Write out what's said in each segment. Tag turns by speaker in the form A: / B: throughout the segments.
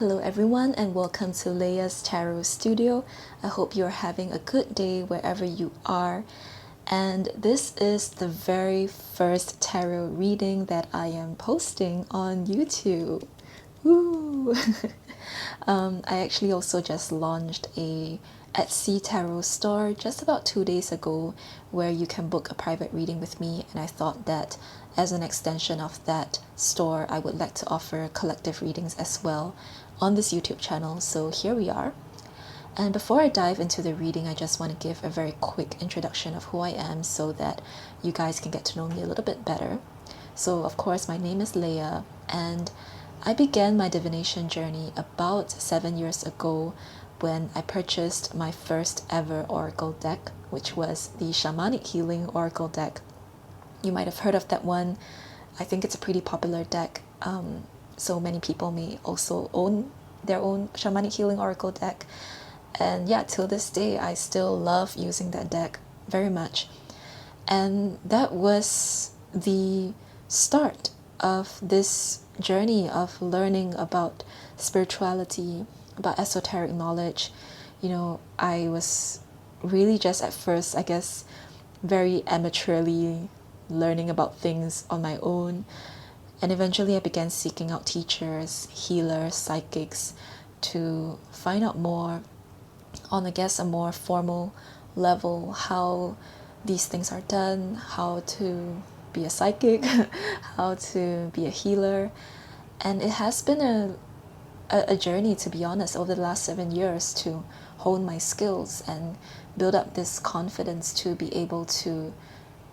A: Hello everyone and welcome to Leia's Tarot Studio. I hope you're having a good day wherever you are. And this is the very first tarot reading that I am posting on YouTube. Woo! I actually also just launched a Etsy tarot store just about 2 days ago where you can book a private reading with me, and I thought that as an extension of that store I would like to offer collective readings as well on this YouTube channel. So here we are. And before I dive into the reading, I just want to give a very quick introduction of who I am so that you guys can get to know me a little bit better. So of course my name is Leia, and I began my divination journey about 7 years ago when I purchased my first ever oracle deck, which was the Shamanic Healing Oracle deck. You might have heard of that one. I think it's a pretty popular deck. So many people may also own their own Shamanic Healing Oracle deck. And yeah, till this day, I still love using that deck very much. And that was the start of this journey of learning about spirituality, about esoteric knowledge. I was really just at first, I guess, very amateurly learning about things on my own. And eventually I began seeking out teachers, healers, psychics to find out more on, I guess, a more formal level how these things are done, how to be a psychic, how to be a healer. And it has been a journey, to be honest, over the last 7 years to hone my skills and build up this confidence to be able to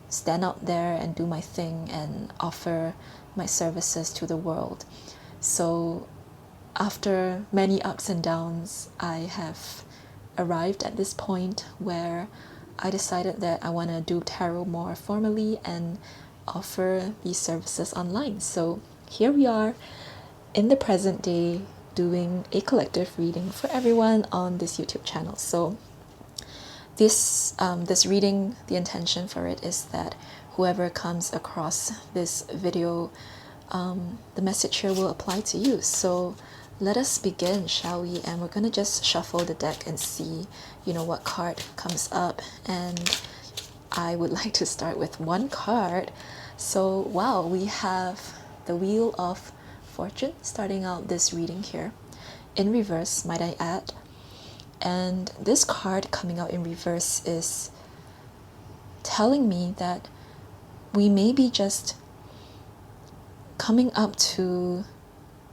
A: stand out there and do my thing and offer my services to the world. So after many ups and downs, I have arrived at this point where I decided that I want to do tarot more formally and offer these services online. So here we are in the present day doing a collective reading for everyone on this YouTube channel. So this reading, the intention for it is that whoever comes across this video, the message here will apply to you. So let us begin, shall we? And we're gonna just shuffle the deck and see, what card comes up. And I would like to start with one card. So wow, we have the Wheel of Fortune starting out this reading here, in reverse, might I add. And this card coming out in reverse is telling me that we may be just coming up to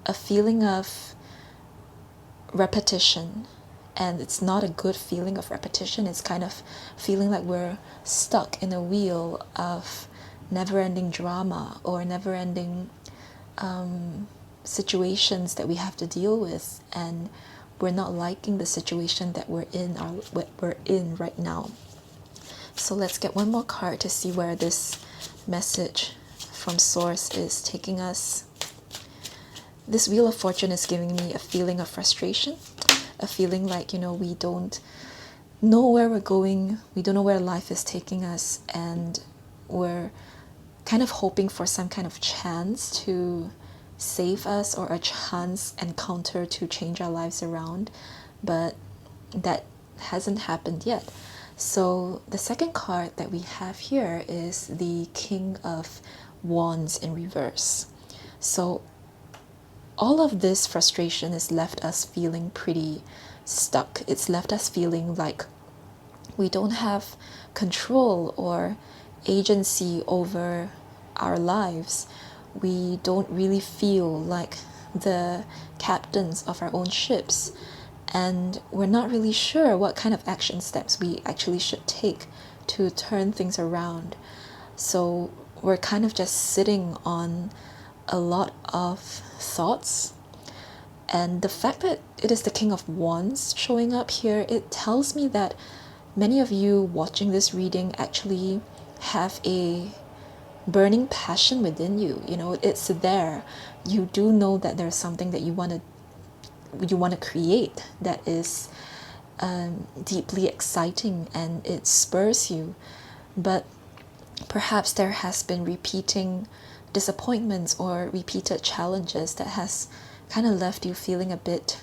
A: a feeling of repetition. And it's not a good feeling of repetition. It's kind of feeling like we're stuck in a wheel of never-ending drama or never-ending situations that we have to deal with, and we're not liking the situation that we're in or what we're in right now. So let's get one more card to see where this message from Source is taking us. This Wheel of Fortune is giving me a feeling of frustration, a feeling like, we don't know where we're going, we don't know where life is taking us, and we're kind of hoping for some kind of chance to save us or a chance encounter to change our lives around, but that hasn't happened yet. So the second card that we have here is the King of Wands in reverse. So all of this frustration has left us feeling pretty stuck. It's left us feeling like we don't have control or agency over our lives. We don't really feel like the captains of our own ships, and we're not really sure what kind of action steps we actually should take to turn things around. So we're kind of just sitting on a lot of thoughts. And the fact that it is the King of Wands showing up here, it tells me that many of you watching this reading actually have a burning passion within you. It's there. You do know that there's something that you want to create that is deeply exciting, and it spurs you. But perhaps there has been repeating disappointments or repeated challenges that has kind of left you feeling a bit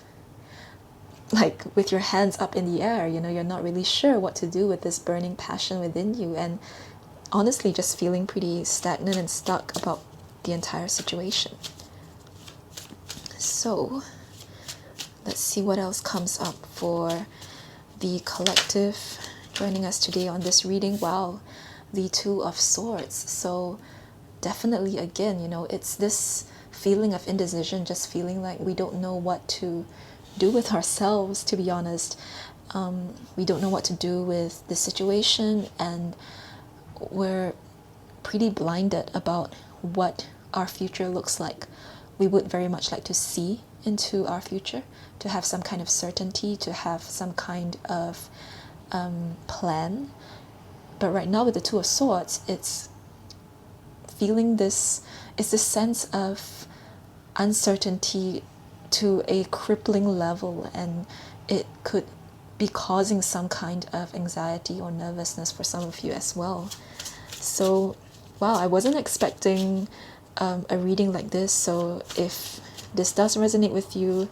A: like with your hands up in the air. You're not really sure what to do with this burning passion within you, and honestly just feeling pretty stagnant and stuck about the entire situation. So let's see what else comes up for the collective joining us today on this reading. Wow, the Two of Swords. So definitely, again, it's this feeling of indecision, just feeling like we don't know what to do with ourselves, to be honest. We don't know what to do with the situation, and we're pretty blinded about what our future looks like. We would very much like to see into our future, to have some kind of certainty, to have some kind of plan. But right now with the Two of Swords, it's this sense of uncertainty to a crippling level, and it could be causing some kind of anxiety or nervousness for some of you as well. So wow, I wasn't expecting a reading like this. So if this does resonate with you,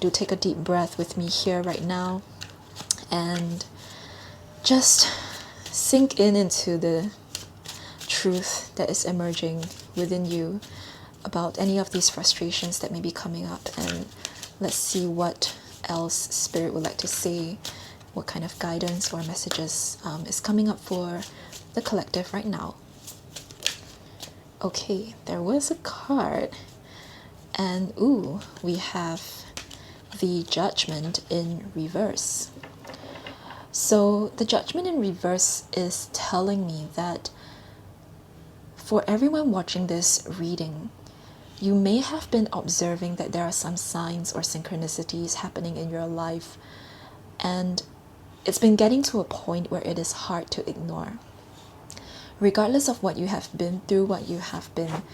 A: do take a deep breath with me here right now and just sink into the truth that is emerging within you about any of these frustrations that may be coming up. And let's see what else Spirit would like to say, what kind of guidance or messages is coming up for the collective right now. Okay, there was a card, and ooh, we have the Judgment in reverse. So the Judgment in reverse is telling me that for everyone watching this reading, you may have been observing that there are some signs or synchronicities happening in your life, and it's been getting to a point where it is hard to ignore. Regardless of what you have been through, what you have been,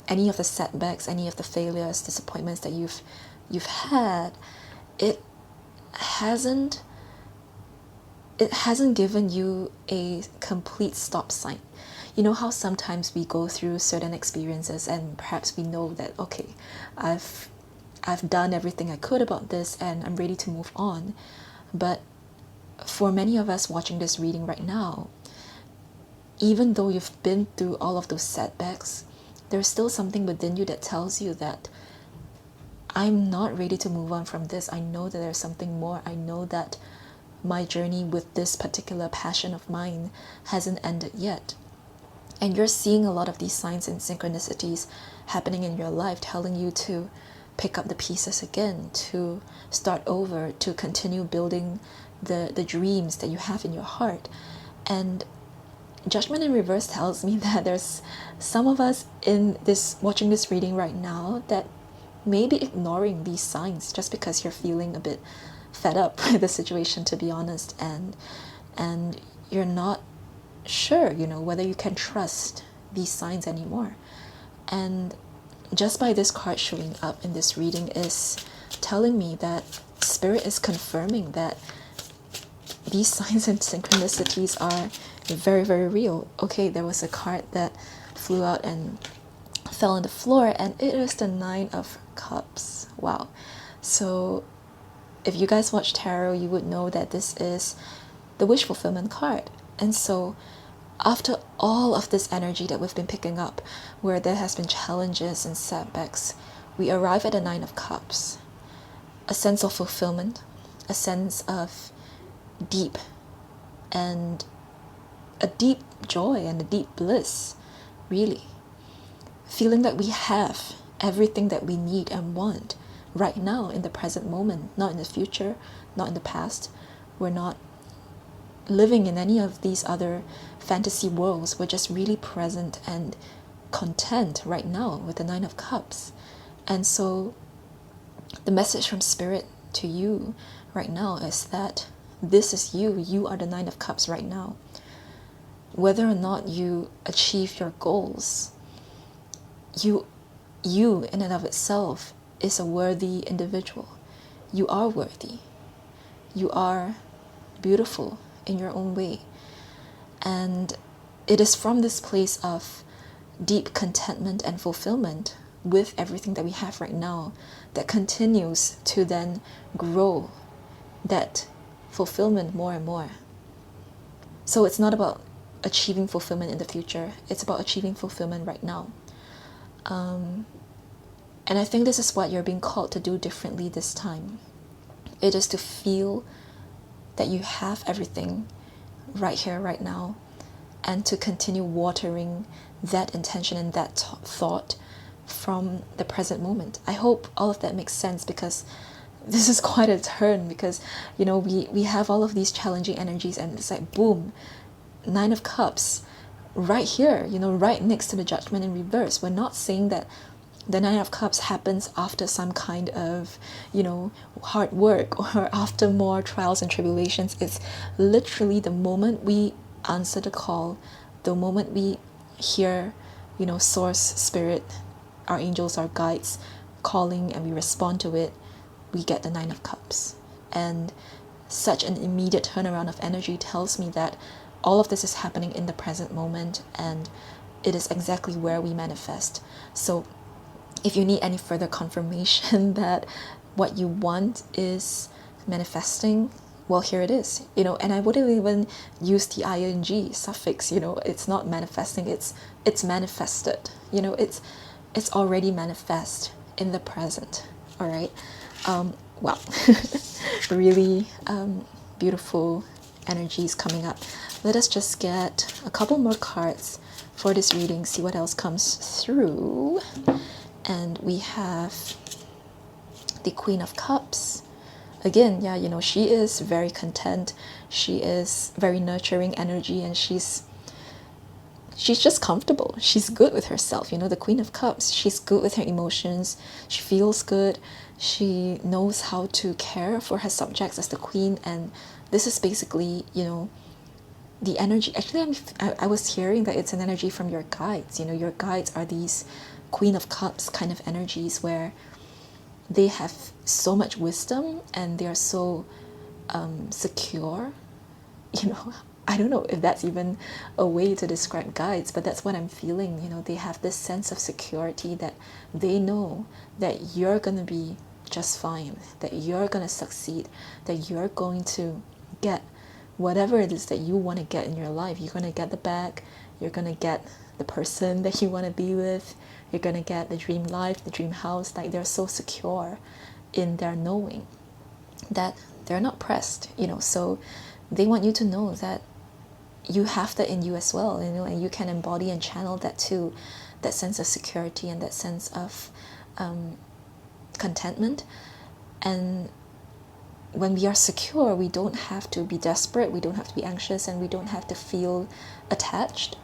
A: any of the setbacks, any of the failures, disappointments that you've had, it hasn't given you a complete stop sign. You know how sometimes we go through certain experiences and perhaps we know that, okay, I've done everything I could about this and I'm ready to move on. But for many of us watching this reading right now, even though you've been through all of those setbacks, there's still something within you that tells you that I'm not ready to move on from this. I know that there's something more. I know that my journey with this particular passion of mine hasn't ended yet. And you're seeing a lot of these signs and synchronicities happening in your life, telling you to pick up the pieces again, to start over, to continue building the dreams that you have in your heart. And Judgment in reverse tells me that there's some of us in this watching this reading right now that may be ignoring these signs just because you're feeling a bit fed up with the situation, to be honest, and you're not sure, whether you can trust these signs anymore. And just by this card showing up in this reading is telling me that Spirit is confirming that these signs and synchronicities are very, very real. Okay, there was a card that flew out and fell on the floor, and it is the Nine of Cups. Wow. So if you guys watch tarot, you would know that this is the wish fulfillment card. And so after all of this energy that we've been picking up, where there has been challenges and setbacks, we arrive at the Nine of Cups. A sense of fulfillment, a sense of deep and a deep joy and a deep bliss, really. Feeling that we have everything that we need and want right now in the present moment, not in the future, not in the past. We're not living in any of these other fantasy worlds. We're just really present and content right now with the Nine of Cups. And so the message from Spirit to you right now is that this is you are the Nine of Cups right now. Whether or not you achieve your goals, you in and of itself is a worthy individual. You are worthy. You are beautiful in your own way. And it is from this place of deep contentment and fulfillment with everything that we have right now that continues to then grow that fulfillment more and more. So it's not about achieving fulfillment in the future, it's about achieving fulfillment right now. And I think this is what you're being called to do differently this time. It is to feel that you have everything right here, right now, and to continue watering that intention and that thought from the present moment. I hope all of that makes sense, because this is quite a turn, because we have all of these challenging energies, and it's like boom, Nine of Cups right here, right next to the Judgment in reverse. We're not saying that the Nine of Cups happens after some kind of hard work or after more trials and tribulations. It's literally the moment we answer the call, the moment we hear source, spirit, our angels, our guides calling, and we respond to it, we get the Nine of Cups. And such an immediate turnaround of energy tells me that all of this is happening in the present moment, and it is exactly where we manifest. So if you need any further confirmation that what you want is manifesting, well, here it is. And I wouldn't even use the ing suffix. It's not manifesting, it's manifested. It's already manifest in the present. All right. Wow. Really beautiful energies coming up. Let us just get a couple more cards for this reading, see what else comes through. And we have the Queen of Cups. Again, yeah, she is very content. She is very nurturing energy, and she's just comfortable. She's good with herself. The Queen of Cups, she's good with her emotions. She feels good. She knows how to care for her subjects as the queen. And this is basically, the energy. Actually, I was hearing that it's an energy from your guides. Your guides are these Queen of Cups kind of energies, where they have so much wisdom and they are so secure. I don't know if that's even a way to describe guides, but that's what I'm feeling. They have this sense of security, that they know that you're going to be just fine, that you're going to succeed, that you're going to get whatever it is that you want to get in your life. You're going to get the bag, you're going to get the person that you want to be with, you're going to get the dream life, the dream house. Like, they're so secure in their knowing that they're not pressed, so they want you to know that you have that in you as well, and you can embody and channel that too, that sense of security and that sense of contentment. And when we are secure, we don't have to be desperate, we don't have to be anxious, and we don't have to feel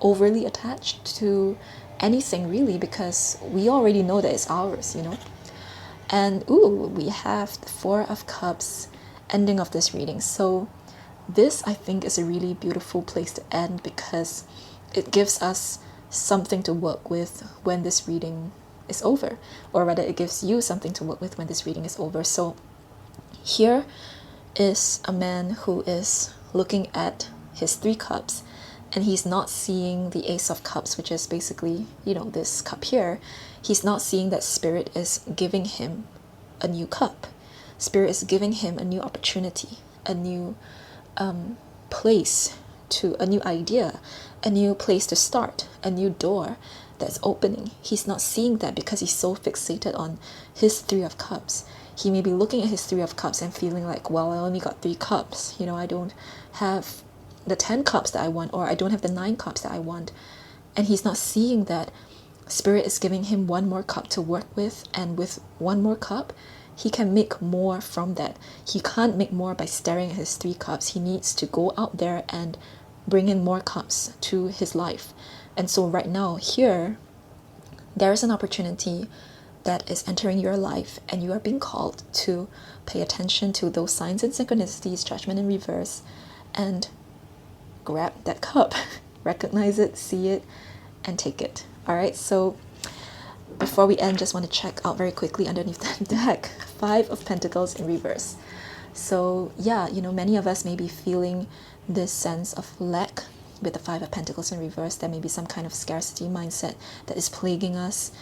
A: overly attached to anything, really, because we already know that it's ours. And we have the Four of Cups ending of this reading. So this, I think, is a really beautiful place to end, because it gives us something to work with when this reading is over, or rather it gives you something to work with when this reading is over. So here is a man who is looking at his Three Cups, and he's not seeing the Ace of Cups, which is basically, this cup here. He's not seeing that Spirit is giving him a new cup. Spirit is giving him a new opportunity, a new place, to a new idea, a new place to start, a new door that's opening. He's not seeing that because he's so fixated on his Three of Cups. He may be looking at his Three of Cups and feeling like, well, I only got 3 cups. I don't have the 10 cups that I want, or I don't have the 9 cups that I want. And he's not seeing that Spirit is giving him one more cup to work with, and with one more cup, he can make more from that. He can't make more by staring at his 3 cups. He needs to go out there and bring in more cups to his life. And so right now, here, there is an opportunity that is entering your life, and you are being called to pay attention to those signs and synchronicities, Judgment in reverse, and grab that cup. Recognize it, see it, and take it. All right, so before we end, just want to check out very quickly underneath the deck, 5 of Pentacles in reverse. So yeah, many of us may be feeling this sense of lack with the 5 of Pentacles in reverse. There may be some kind of scarcity mindset that is plaguing us.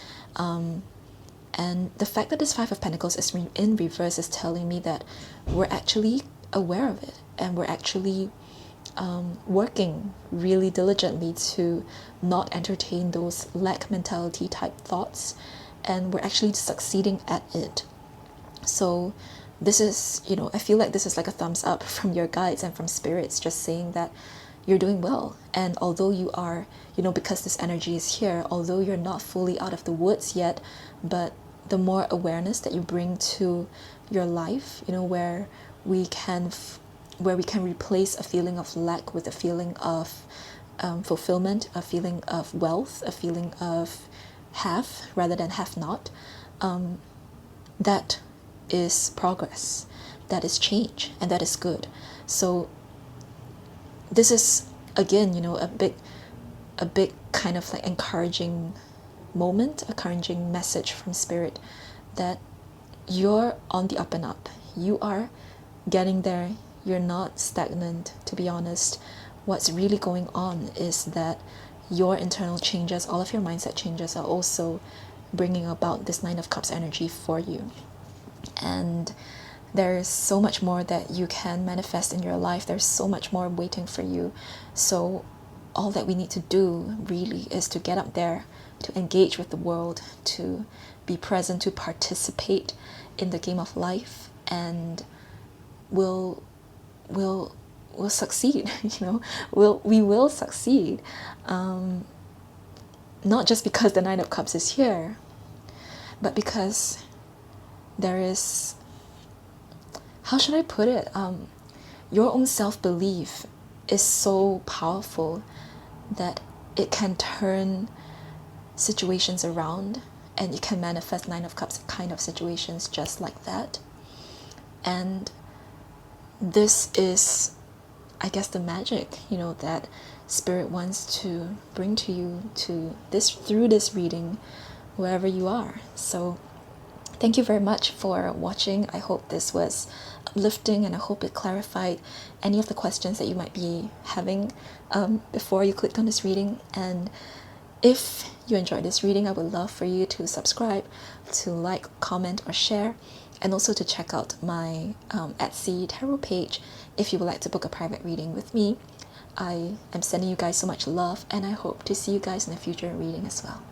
A: And the fact that this Five of Pentacles is in reverse is telling me that we're actually aware of it, and we're actually working really diligently to not entertain those lack mentality type thoughts, and we're actually succeeding at it. So this is, I feel like this is like a thumbs up from your guides and from spirits, just saying that you're doing well. And although you are, because this energy is here, although you're not fully out of the woods yet, but the more awareness that you bring to your life, where we can replace a feeling of lack with a feeling of fulfillment, a feeling of wealth, a feeling of have rather than have not, that is progress, that is change, and that is good. So this is, again, a big kind of like encouraging moment, a encouraging message from spirit that you're on the up and up. You are getting there. You're not stagnant, to be honest. What's really going on is that your internal changes, all of your mindset changes, are also bringing about this Nine of Cups energy for you. And there's so much more that you can manifest in your life. There's so much more waiting for you. So all that we need to do really is to get up there, to engage with the world, to be present, to participate in the game of life, and we'll succeed. We will succeed. Not just because the Nine of Cups is here, but because there is, how should I put it? Your own self-belief is so powerful that it can turn situations around, and you can manifest Nine of Cups kind of situations just like that. And this is, I guess, the magic, that spirit wants to bring to you through this reading, wherever you are. So thank you very much for watching. I hope this was uplifting, and I hope it clarified any of the questions that you might be having before you clicked on this reading. And if you enjoyed this reading, I would love for you to subscribe, to like, comment, or share, and also to check out my Etsy tarot page if you would like to book a private reading with me. I am sending you guys so much love, and I hope to see you guys in a future reading as well.